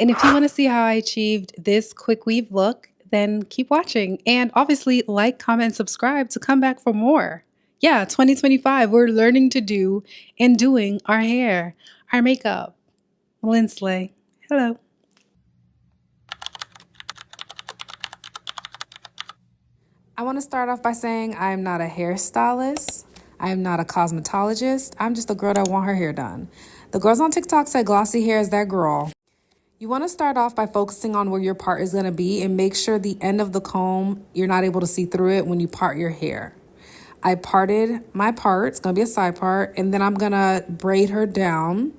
And if you want to see how I achieved this quick weave look, then keep watching. And obviously, like, comment, and subscribe to come back for more. Yeah, 2025, we're learning to do and doing our hair, our makeup. Lynn Slay. Hello. I want to start off by saying I am not a hairstylist. I am not a cosmetologist. I'm just a girl that want her hair done. The girls on TikTok said glossy hair is that girl. You want to start off by focusing on where your part is going to be and make sure the end of the comb, you're not able to see through it when you part your hair. I parted my part. It's going to be a side part. And then I'm going to braid her down.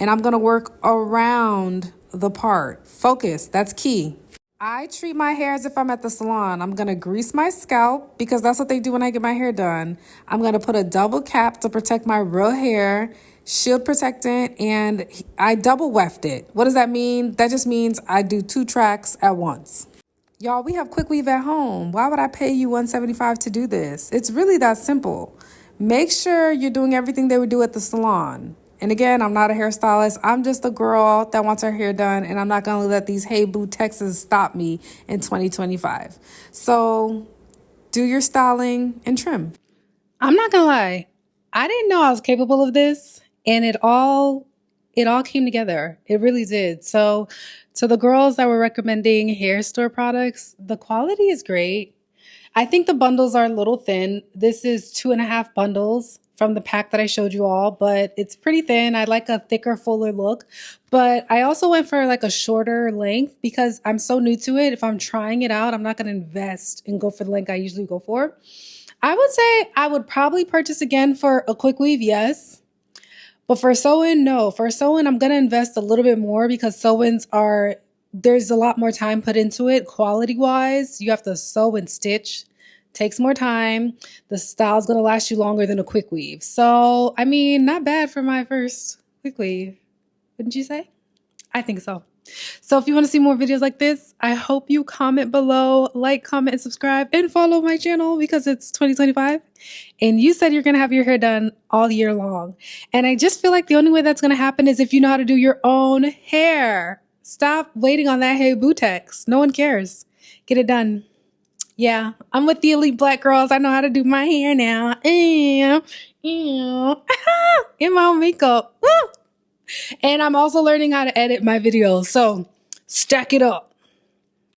And I'm going to work around the part. Focus. That's key. I treat my hair as if I'm at the salon. I'm going to grease my scalp because that's what they do when I get my hair done. I'm going to put a double cap to protect my real hair, shield protectant, and I double weft it. What does that mean? That just means I do 2 tracks at once. Y'all, we have quick weave at home. Why would I pay you $175 to do this? It's really that simple. Make sure you're doing everything they would do at the salon. And again, I'm not a hairstylist. I'm just a girl that wants her hair done, and I'm not going to let these Hey Boo Texas stop me in 2025. So do your styling and trim. I'm not going to lie. I didn't know I was capable of this, and it all came together. It really did. So to the girls that were recommending hair store products, the quality is great. I think the bundles are a little thin. This is 2.5 bundles from the pack that I showed you all, but it's pretty thin. I like a thicker, fuller look, but I also went for like a shorter length because I'm so new to it. If I'm trying it out, I'm not going to invest and go for the length I usually go for. I would say I would probably purchase again for a quick weave, yes. But for sew-in, no. For sew-in, I'm going to invest a little bit more because sew-ins there's a lot more time put into it. Quality-wise, you have to sew and stitch. Takes more time. The style's going to last you longer than a quick weave. So, I mean, not bad for my first quick weave. Wouldn't you say? I think so. So if you want to see more videos like this, I hope you comment below, like, comment, and subscribe, and follow my channel because it's 2025. And you said you're going to have your hair done all year long. And I just feel like the only way that's going to happen is if you know how to do your own hair. Stop waiting on that Hey Boo text. No one cares. Get it done. Yeah, I'm with the elite black girls. I know how to do my hair now. In my own makeup. Woo! And I'm also learning how to edit my videos. So stack it up.